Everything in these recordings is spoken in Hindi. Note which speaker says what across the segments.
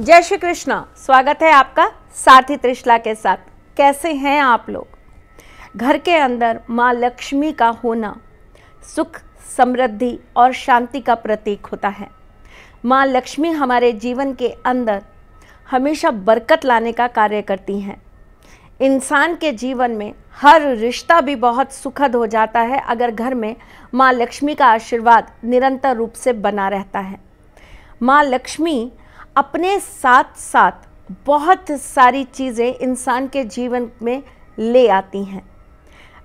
Speaker 1: जय श्री कृष्णा। स्वागत है आपका साथी त्रिशला के साथ। कैसे हैं आप लोग। घर के अंदर माँ लक्ष्मी का होना सुख, समृद्धि और शांति का प्रतीक होता है। माँ लक्ष्मी हमारे जीवन के अंदर हमेशा बरकत लाने का कार्य करती हैं। इंसान के जीवन में हर रिश्ता भी बहुत सुखद हो जाता है अगर घर में माँ लक्ष्मी का आशीर्वाद निरंतर रूप से बना रहता है। माँ लक्ष्मी अपने साथ साथ बहुत सारी चीज़ें इंसान के जीवन में ले आती हैं।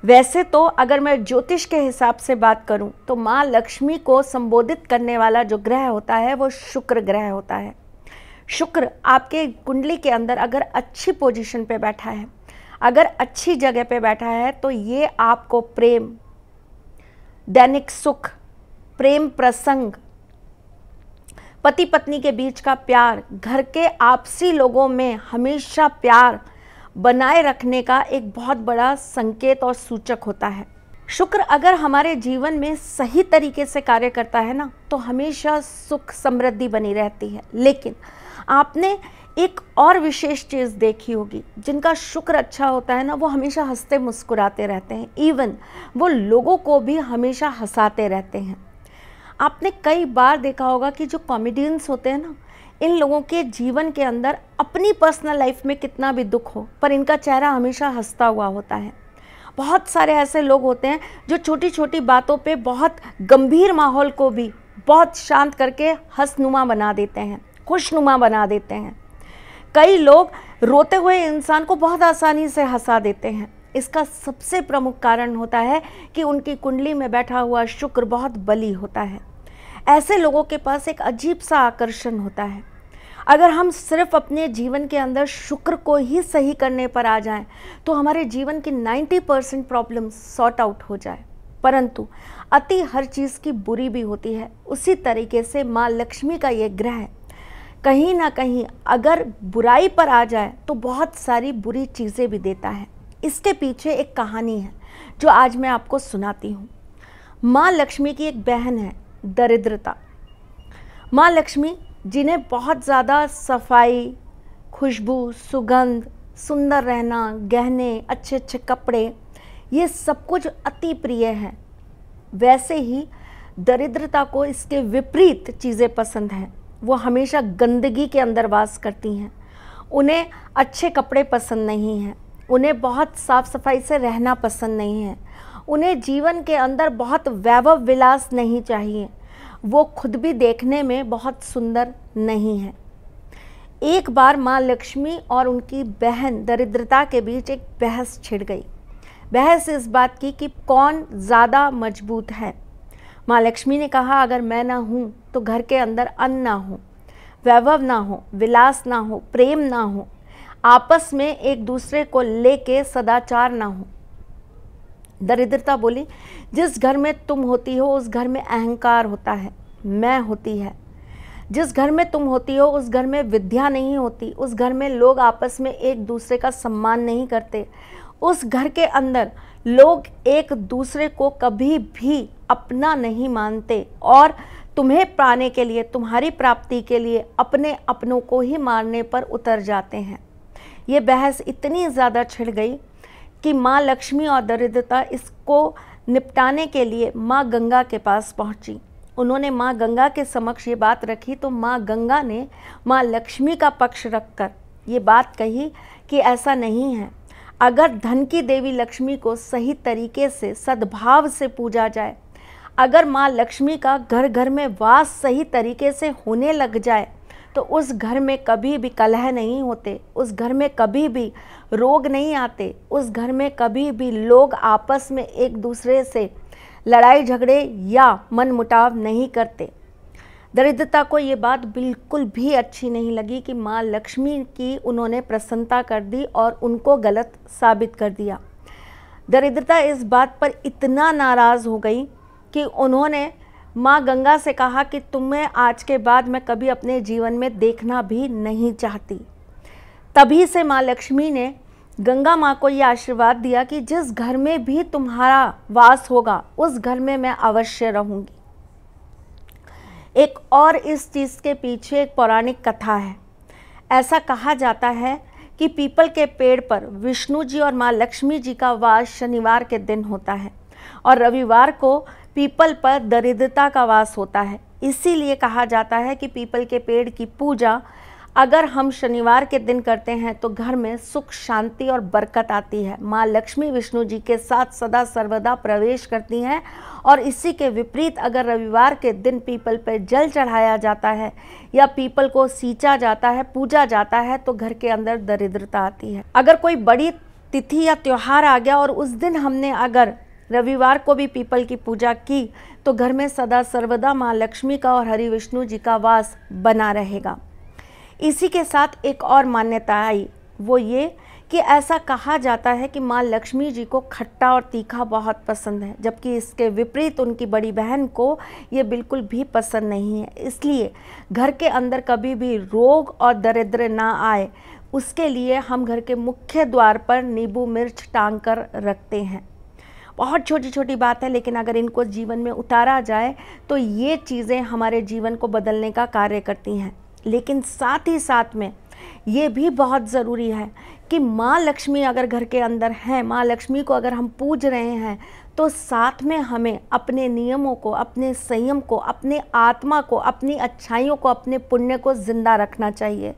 Speaker 1: वैसे तो अगर मैं ज्योतिष के हिसाब से बात करूं तो माँ लक्ष्मी को संबोधित करने वाला जो ग्रह होता है वो शुक्र ग्रह होता है। शुक्र आपके कुंडली के अंदर अगर अच्छी पोजीशन पे बैठा है, अगर अच्छी जगह पे बैठा है तो ये आपको प्रेम, दैनिक सुख, प्रेम प्रसंग, पति पत्नी के बीच का प्यार, घर के आपसी लोगों में हमेशा प्यार बनाए रखने का एक बहुत बड़ा संकेत और सूचक होता है। शुक्र अगर हमारे जीवन में सही तरीके से कार्य करता है ना तो हमेशा सुख समृद्धि बनी रहती है। लेकिन आपने एक और विशेष चीज़ देखी होगी, जिनका शुक्र अच्छा होता है ना वो हमेशा हंसते मुस्कुराते रहते हैं। इवन वो लोगों को भी हमेशा हंसाते रहते हैं। आपने कई बार देखा होगा कि जो कॉमेडियंस होते हैं ना, इन लोगों के जीवन के अंदर अपनी पर्सनल लाइफ में कितना भी दुख हो पर इनका चेहरा हमेशा हंसता हुआ होता है। बहुत सारे ऐसे लोग होते हैं जो छोटी छोटी बातों पे बहुत गंभीर माहौल को भी बहुत शांत करके हंसनुमा बना देते हैं, खुशनुमा बना देते हैं। कई लोग रोते हुए इंसान को बहुत आसानी से हंसा देते हैं। इसका सबसे प्रमुख कारण होता है कि उनकी कुंडली में बैठा हुआ शुक्र बहुत बली होता है। ऐसे लोगों के पास एक अजीब सा आकर्षण होता है। अगर हम सिर्फ अपने जीवन के अंदर शुक्र को ही सही करने पर आ जाएं तो हमारे जीवन की 90% प्रॉब्लम सॉर्ट आउट हो जाए। परंतु अति हर चीज़ की बुरी भी होती है। उसी तरीके से माँ लक्ष्मी का ये ग्रह कहीं ना कहीं अगर बुराई पर आ जाए तो बहुत सारी बुरी चीज़ें भी देता है। इसके पीछे एक कहानी है जो आज मैं आपको सुनाती हूँ। माँ लक्ष्मी की एक बहन है दरिद्रता। माँ लक्ष्मी जिन्हें बहुत ज़्यादा सफाई, खुशबू, सुगंध, सुंदर रहना, गहने, अच्छे अच्छे कपड़े, ये सब कुछ अति प्रिय है। वैसे ही दरिद्रता को इसके विपरीत चीज़ें पसंद हैं। वो हमेशा गंदगी के अंदर वास करती हैं। उन्हें अच्छे कपड़े पसंद नहीं हैं। उन्हें बहुत साफ़ सफाई से रहना पसंद नहीं है। उन्हें जीवन के अंदर बहुत वैभव विलास नहीं चाहिए। वो खुद भी देखने में बहुत सुंदर नहीं है। एक बार माँ लक्ष्मी और उनकी बहन दरिद्रता के बीच एक बहस छिड़ गई। बहस इस बात की कि कौन ज़्यादा मजबूत है। माँ लक्ष्मी ने कहा अगर मैं ना हूँ तो घर के अंदर अन्न ना हो, वैभव ना हो, विलास ना हो, प्रेम ना हो, आपस में एक दूसरे को लेके सदाचार ना हो। दरिद्रता बोली जिस घर में तुम होती हो उस घर में अहंकार होता है, मैं होती है। जिस घर में तुम होती हो उस घर में विद्या नहीं होती, उस घर में लोग आपस में एक दूसरे का सम्मान नहीं करते, उस घर के अंदर लोग एक दूसरे को कभी भी अपना नहीं मानते और तुम्हें पाने के लिए, तुम्हारी प्राप्ति के लिए अपने अपनों को ही मारने पर उतर जाते हैं। ये बहस इतनी ज़्यादा छिड़ गई कि माँ लक्ष्मी और दरिद्रता इसको निपटाने के लिए माँ गंगा के पास पहुँची। उन्होंने माँ गंगा के समक्ष ये बात रखी तो माँ गंगा ने माँ लक्ष्मी का पक्ष रखकर ये बात कही कि ऐसा नहीं है। अगर धन की देवी लक्ष्मी को सही तरीके से सद्भाव से पूजा जाए, अगर माँ लक्ष्मी का घर घर में वास सही तरीके से होने लग जाए तो उस घर में कभी भी कलह नहीं होते, उस घर में कभी भी रोग नहीं आते, उस घर में कभी भी लोग आपस में एक दूसरे से लड़ाई झगड़े या मनमुटाव नहीं करते। दरिद्रता को ये बात बिल्कुल भी अच्छी नहीं लगी कि माँ लक्ष्मी की उन्होंने प्रसन्नता कर दी और उनको गलत साबित कर दिया। दरिद्रता इस बात पर इतना नाराज़ हो गई कि उन्होंने माँ गंगा से कहा कि तुम्हें आज के बाद मैं कभी अपने जीवन में देखना भी नहीं चाहती। तभी से माँ लक्ष्मी ने गंगा माँ को ये आशीर्वाद दिया कि जिस घर में भी तुम्हारा वास होगा उस घर में मैं अवश्य रहूँगी। एक और इस चीज़ के पीछे एक पौराणिक कथा है। ऐसा कहा जाता है कि पीपल के पेड़ पर विष्णु जी और माँ लक्ष्मी जी का वास शनिवार के दिन होता है और रविवार को पीपल पर दरिद्रता का वास होता है। इसीलिए कहा जाता है कि पीपल के पेड़ की पूजा अगर हम शनिवार के दिन करते हैं तो घर में सुख, शांति और बरकत आती है। माँ लक्ष्मी विष्णु जी के साथ सदा सर्वदा प्रवेश करती हैं और इसी के विपरीत अगर रविवार के दिन पीपल पर जल चढ़ाया जाता है या पीपल को सींचा जाता है, पूजा जाता है, तो घर के अंदर दरिद्रता आती है। अगर कोई बड़ी तिथि या त्यौहार आ गया और उस दिन हमने अगर रविवार को भी पीपल की पूजा की तो घर में सदा सर्वदा माँ लक्ष्मी का और हरि विष्णु जी का वास बना रहेगा। इसी के साथ एक और मान्यता आई, वो ये कि ऐसा कहा जाता है कि माँ लक्ष्मी जी को खट्टा और तीखा बहुत पसंद है, जबकि इसके विपरीत उनकी बड़ी बहन को ये बिल्कुल भी पसंद नहीं है। इसलिए घर के अंदर कभी भी रोग और दरिद्र ना आए, उसके लिए हम घर के मुख्य द्वार पर नींबू मिर्च टांग कर रखते हैं। बहुत छोटी छोटी बात है, लेकिन अगर इनको जीवन में उतारा जाए तो ये चीज़ें हमारे जीवन को बदलने का कार्य करती हैं। लेकिन साथ ही साथ में ये भी बहुत ज़रूरी है कि माँ लक्ष्मी अगर घर के अंदर हैं, माँ लक्ष्मी को अगर हम पूज रहे हैं, तो साथ में हमें अपने नियमों को, अपने संयम को, अपने आत्मा को, अपनी अच्छाइयों को, अपने पुण्य को जिंदा रखना चाहिए।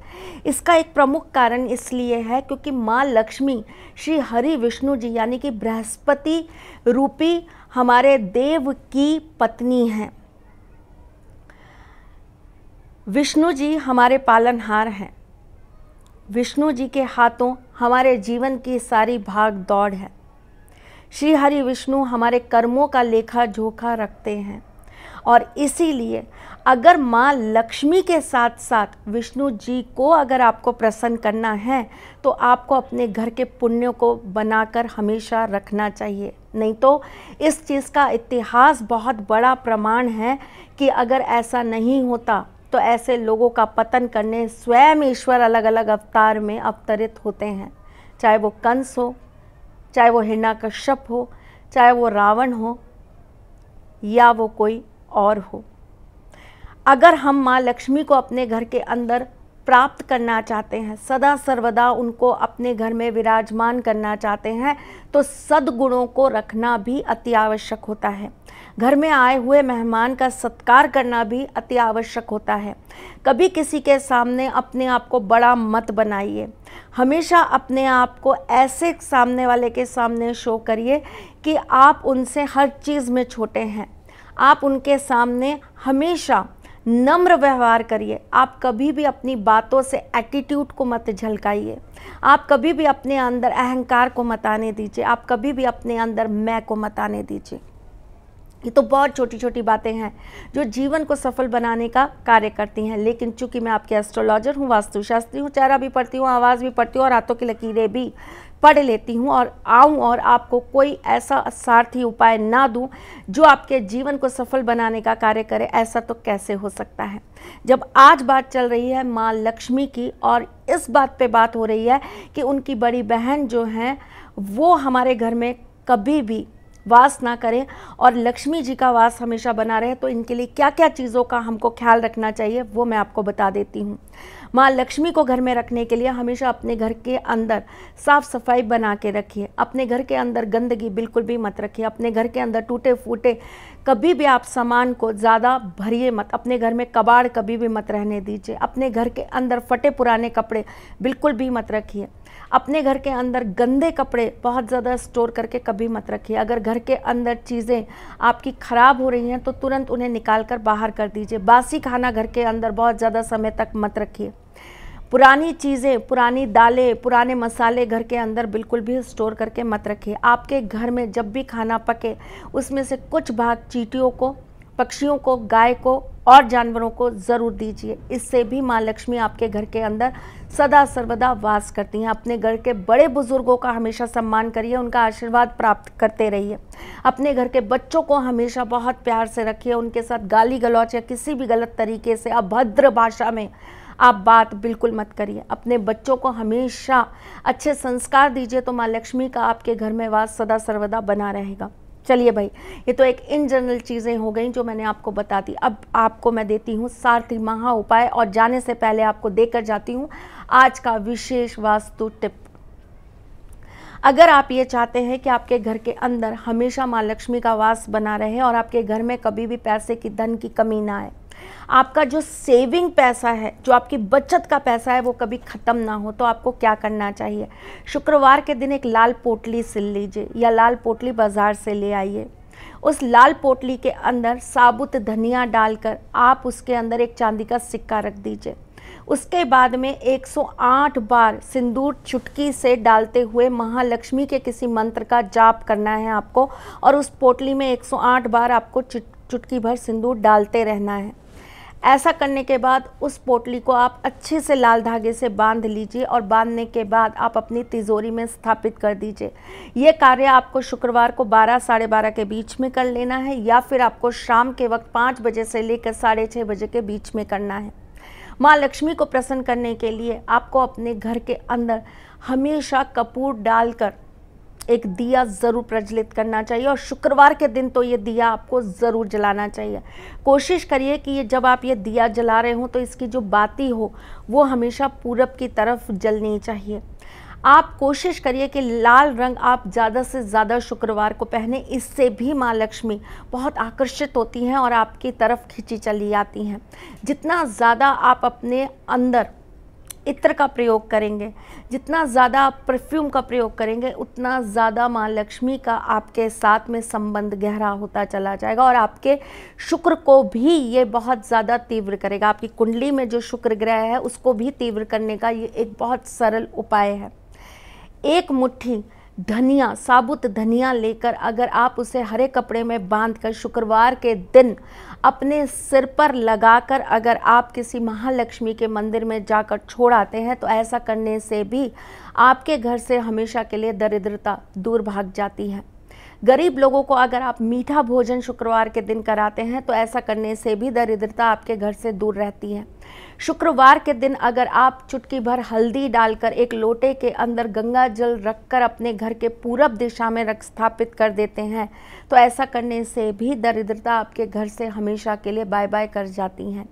Speaker 1: इसका एक प्रमुख कारण इसलिए है क्योंकि माँ लक्ष्मी श्री हरि विष्णु जी यानी कि बृहस्पति रूपी हमारे देव की पत्नी हैं। विष्णु जी हमारे पालनहार हैं। विष्णु जी के हाथों हमारे जीवन की सारी भाग दौड़ है। श्री हरि विष्णु हमारे कर्मों का लेखा जोखा रखते हैं और इसीलिए अगर माँ लक्ष्मी के साथ साथ विष्णु जी को अगर आपको प्रसन्न करना है तो आपको अपने घर के पुण्यों को बनाकर हमेशा रखना चाहिए। नहीं तो इस चीज़ का इतिहास बहुत बड़ा प्रमाण है कि अगर ऐसा नहीं होता तो ऐसे लोगों का पतन करने स्वयं ईश्वर अलग अलग अवतार में अवतरित होते हैं, चाहे वो कंस हो, चाहे वो हिरण्यकश्यप हो, चाहे वो रावण हो या वो कोई और हो। अगर हम माँ लक्ष्मी को अपने घर के अंदर प्राप्त करना चाहते हैं, सदा सर्वदा उनको अपने घर में विराजमान करना चाहते हैं, तो सद्गुणों को रखना भी अति आवश्यक होता है। घर में आए हुए मेहमान का सत्कार करना भी अति आवश्यक होता है। कभी किसी के सामने अपने आप को बड़ा मत बनाइए। हमेशा अपने आप को ऐसे सामने वाले के सामने शो करिए कि आप उनसे हर चीज़ में छोटे हैं। आप उनके सामने हमेशा नम्र व्यवहार करिए। आप कभी भी अपनी बातों से एटीट्यूड को मत झलकाइए। आप कभी भी अपने अंदर अहंकार को मत आने दीजिए। आप कभी भी अपने अंदर मैं को मत आने दीजिए। ये तो बहुत छोटी छोटी बातें हैं जो जीवन को सफल बनाने का कार्य करती हैं। लेकिन चूंकि मैं आपके एस्ट्रोलॉजर हूँ, वास्तुशास्त्री हूँ, चेहरा भी पढ़ती हूँ, आवाज़ भी पढ़ती हूँ और हाथों की लकीरें भी पढ़ लेती हूँ और आऊँ और आपको कोई ऐसा सार्थी उपाय ना दूँ जो आपके जीवन को सफल बनाने का कार्य करे, ऐसा तो कैसे हो सकता है। जब आज बात चल रही है माँ लक्ष्मी की और इस बात पे बात हो रही है कि उनकी बड़ी बहन जो हैं वो हमारे घर में कभी भी वास ना करें और लक्ष्मी जी का वास हमेशा बना रहे, तो इनके लिए क्या क्या चीज़ों का हमको ख्याल रखना चाहिए वो मैं आपको बता देती हूँ। माँ लक्ष्मी को घर में रखने के लिए हमेशा अपने घर के अंदर साफ़ सफाई बना के रखिए। अपने घर के अंदर गंदगी बिल्कुल भी मत रखिए। अपने घर के अंदर टूटे फूटे कभी भी आप सामान को ज़्यादा भरिए मत। अपने घर में कबाड़ कभी भी मत रहने दीजिए। अपने घर के अंदर फटे पुराने कपड़े बिल्कुल भी मत रखिए। अपने घर के अंदर गंदे कपड़े बहुत ज़्यादा स्टोर करके कभी मत रखिए। अगर घर के अंदर चीज़ें आपकी ख़राब हो रही हैं तो तुरंत उन्हें निकाल कर बाहर कर दीजिए। बासी खाना घर के अंदर बहुत ज़्यादा समय तक मत रखिए। पुरानी चीज़ें, पुरानी दालें, पुराने मसाले घर के अंदर बिल्कुल भी स्टोर करके मत रखिए। आपके घर में जब भी खाना पके उसमें से कुछ भाग चींटियों को, पक्षियों को, गाय को और जानवरों को ज़रूर दीजिए। इससे भी माँ लक्ष्मी आपके घर के अंदर सदा सर्वदा वास करती हैं। अपने घर के बड़े बुजुर्गों का हमेशा सम्मान करिए, उनका आशीर्वाद प्राप्त करते रहिए। अपने घर के बच्चों को हमेशा बहुत प्यार से रखिए। उनके साथ गाली गलौच या किसी भी गलत तरीके से अभद्र भाषा में आप बात बिल्कुल मत करिए। अपने बच्चों को हमेशा अच्छे संस्कार दीजिए, तो माँ लक्ष्मी का आपके घर में वास सदा सर्वदा बना रहेगा। चलिए भाई, ये तो एक इन जनरल चीज़ें हो गई जो मैंने आपको बता दी। अब आपको मैं देती हूँ सारथी महा उपाय, और जाने से पहले आपको देकर जाती हूँ आज का विशेष वास्तु टिप। अगर आप ये चाहते हैं कि आपके घर के अंदर हमेशा माँ लक्ष्मी का वास बना रहे और आपके घर में कभी भी पैसे की, धन की कमी ना आए, आपका जो सेविंग पैसा है, जो आपकी बचत का पैसा है, वो कभी ख़त्म ना हो, तो आपको क्या करना चाहिए? शुक्रवार के दिन एक लाल पोटली सिल लीजिए या लाल पोटली बाज़ार से ले आइए। उस लाल पोटली के अंदर साबुत धनिया डालकर आप उसके अंदर एक चांदी का सिक्का रख दीजिए। उसके बाद में 108 बार सिंदूर चुटकी से डालते हुए महालक्ष्मी के किसी मंत्र का जाप करना है आपको, और उस पोटली में 108 बार आपको चुटकी भर सिंदूर डालते रहना है। ऐसा करने के बाद उस पोटली को आप अच्छे से लाल धागे से बांध लीजिए और बांधने के बाद आप अपनी तिजोरी में स्थापित कर दीजिए। ये कार्य आपको शुक्रवार को 12 साढ़े 12 के बीच में कर लेना है, या फिर आपको शाम के वक्त 5 बजे से लेकर 6:30 बजे के बीच में करना है। माँ लक्ष्मी को प्रसन्न करने के लिए आपको अपने घर के अंदर हमेशा कपूर डालकर एक दिया ज़रूर प्रज्वलित करना चाहिए, और शुक्रवार के दिन तो ये दिया आपको ज़रूर जलाना चाहिए। कोशिश करिए कि ये जब आप ये दिया जला रहे हो तो इसकी जो बाती हो वो हमेशा पूरब की तरफ जलनी चाहिए। आप कोशिश करिए कि लाल रंग आप ज़्यादा से ज़्यादा शुक्रवार को पहने, इससे भी माँ लक्ष्मी बहुत आकर्षित होती हैं और आपकी तरफ खींची चली आती हैं। जितना ज़्यादा आप अपने अंदर इत्र का प्रयोग करेंगे, जितना ज़्यादा आप परफ्यूम का प्रयोग करेंगे, उतना ज़्यादा माँ लक्ष्मी का आपके साथ में संबंध गहरा होता चला जाएगा, और आपके शुक्र को भी ये बहुत ज़्यादा तीव्र करेगा। आपकी कुंडली में जो शुक्र ग्रह है उसको भी तीव्र करने का ये एक बहुत सरल उपाय है। एक मुट्ठी धनिया, साबुत धनिया लेकर अगर आप उसे हरे कपड़े में बांधकर शुक्रवार के दिन अपने सिर पर लगाकर अगर आप किसी महालक्ष्मी के मंदिर में जाकर छोड़ आते हैं, तो ऐसा करने से भी आपके घर से हमेशा के लिए दरिद्रता दूर भाग जाती है। गरीब लोगों को अगर आप मीठा भोजन शुक्रवार के दिन कराते हैं, तो ऐसा करने से भी दरिद्रता आपके घर से दूर रहती है। शुक्रवार के दिन अगर आप चुटकी भर हल्दी डालकर एक लोटे के अंदर गंगा जल रखकर अपने घर के पूरब दिशा में रख स्थापित कर देते हैं, तो ऐसा करने से भी दरिद्रता आपके घर से हमेशा के लिए बाय बाय कर जाती हैं।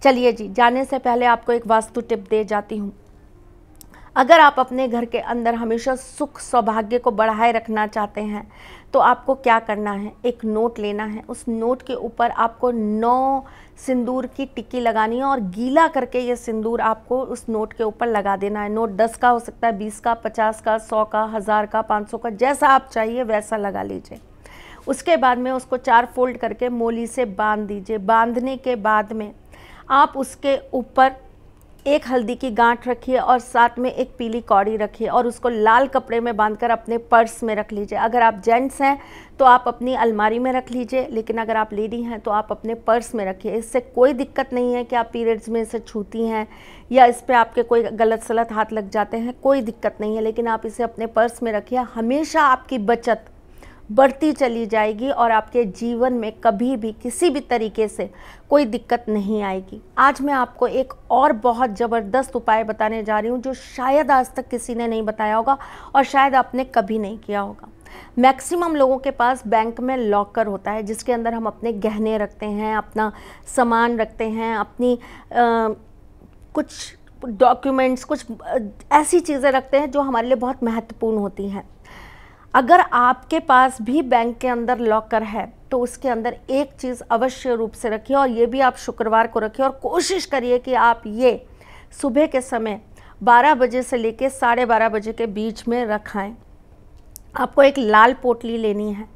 Speaker 1: चलिए जी, जाने से पहले आपको एक वास्तु टिप दे जाती हूँ। अगर आप अपने घर के अंदर हमेशा सुख सौभाग्य को बढ़ाए रखना चाहते हैं, तो आपको क्या करना है? एक नोट लेना है। उस नोट के ऊपर आपको 9 सिंदूर की टिक्की लगानी है और गीला करके ये सिंदूर आपको उस नोट के ऊपर लगा देना है। नोट 10 का हो सकता है, 20 का, 50 का, 100 का, 1000 का, 500 का, जैसा आप चाहिए वैसा लगा लीजिए। उसके बाद में उसको 4 फोल्ड करके मोली से बांध दीजिए। बांधने के बाद में आप उसके ऊपर एक हल्दी की गांठ रखिए और साथ में एक पीली कौड़ी रखिए, और उसको लाल कपड़े में बांधकर अपने पर्स में रख लीजिए। अगर आप जेंट्स हैं तो आप अपनी अलमारी में रख लीजिए, लेकिन अगर आप लेडी हैं तो आप अपने पर्स में रखिए। इससे कोई दिक्कत नहीं है कि आप पीरियड्स में इसे छूती हैं या इस पर आपके कोई गलत सलत हाथ लग जाते हैं, कोई दिक्कत नहीं है, लेकिन आप इसे अपने पर्स में रखिए। हमेशा आपकी बचत बढ़ती चली जाएगी और आपके जीवन में कभी भी किसी भी तरीके से कोई दिक्कत नहीं आएगी। आज मैं आपको एक और बहुत ज़बरदस्त उपाय बताने जा रही हूँ, जो शायद आज तक किसी ने नहीं बताया होगा और शायद आपने कभी नहीं किया होगा। मैक्सिमम लोगों के पास बैंक में लॉकर होता है, जिसके अंदर हम अपने गहने रखते हैं, अपना सामान रखते हैं, अपनी कुछ डॉक्यूमेंट्स, कुछ ऐसी चीज़ें रखते हैं जो हमारे लिए बहुत महत्वपूर्ण होती हैं। अगर आपके पास भी बैंक के अंदर लॉकर है, तो उसके अंदर एक चीज़ अवश्य रूप से रखिए, और ये भी आप शुक्रवार को रखिए, और कोशिश करिए कि आप ये सुबह के समय 12 बजे से लेकर 12:30 बजे के बीच में रखाएं। आपको एक लाल पोटली लेनी है।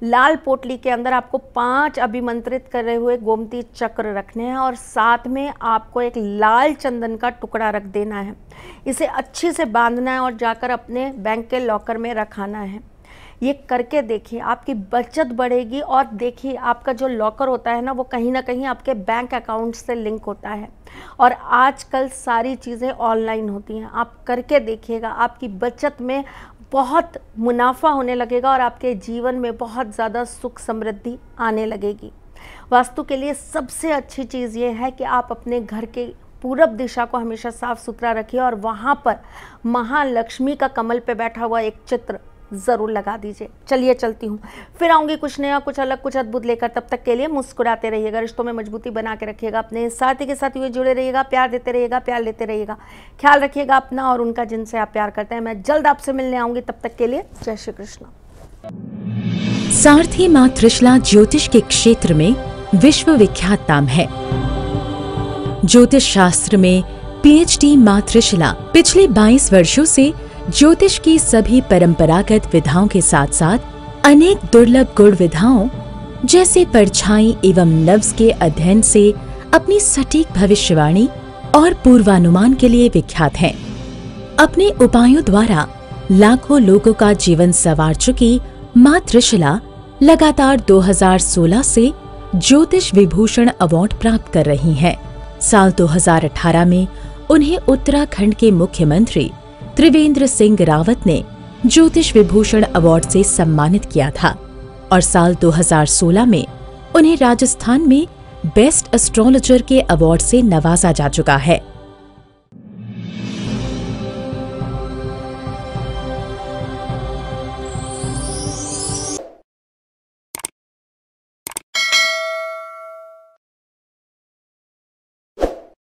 Speaker 1: लाल पोटली के अंदर आपको 5 अभिमंत्रित करे हुए गोमती चक्र रखने हैं, और साथ में आपको एक लाल चंदन का टुकड़ा रख देना है। इसे अच्छे से बांधना है और जाकर अपने बैंक के लॉकर में रखाना है। ये करके देखिए, आपकी बचत बढ़ेगी, और देखिए आपका जो लॉकर होता है ना, वो कहीं ना कहीं आपके बैंक अकाउंट से लिंक होता है, और आजकल सारी चीज़ें ऑनलाइन होती हैं। आप करके देखिएगा, आपकी बचत में बहुत मुनाफा होने लगेगा और आपके जीवन में बहुत ज़्यादा सुख समृद्धि आने लगेगी। वास्तु के लिए सबसे अच्छी चीज़ ये है कि आप अपने घर के पूरब दिशा को हमेशा साफ सुथरा रखिए, और वहाँ पर महालक्ष्मी का कमल पे बैठा हुआ एक चित्र ज़रूर लगा दीजिए। चलिए चलती हूँ, फिर आऊँगी कुछ नया, कुछ अलग, कुछ अद्भुत लेकर। तब तक के लिए मुस्कुराते रहिएगा, रिश्तों में मजबूती बना के रखिएगा, अपने साथी के साथ हुए जुड़े रहिएगा, प्यार देते रहिएगा, प्यार लेते रहिएगा, ख्याल रखिएगा अपना और उनका जिनसे आप प्यार करते हैं। मैं जल्द आपसे मिलने आऊँगी, तब तक के लिए जय श्री कृष्ण।
Speaker 2: सारथी मां त्रिशला ज्योतिष के क्षेत्र में विश्व विख्यात नाम है। ज्योतिष शास्त्र में पीएचडी मां त्रिशला पिछले 22 वर्षों से ज्योतिष की सभी परंपरागत विधाओं के साथ साथ अनेक दुर्लभ गुण विधाओं जैसे परछाई एवं नव्स के अध्ययन से अपनी सटीक भविष्यवाणी और पूर्वानुमान के लिए विख्यात हैं। अपने उपायों द्वारा लाखों लोगों का जीवन संवार चुकी मां त्रिशला लगातार 2016 से ज्योतिष विभूषण अवार्ड प्राप्त कर रही हैं। साल 2018 में उन्हें उत्तराखंड के मुख्यमंत्री त्रिवेंद्र सिंह रावत ने ज्योतिष विभूषण अवार्ड से सम्मानित किया था और साल 2016 में उन्हें राजस्थान में बेस्ट एस्ट्रोलॉजर के अवार्ड से नवाजा जा चुका है।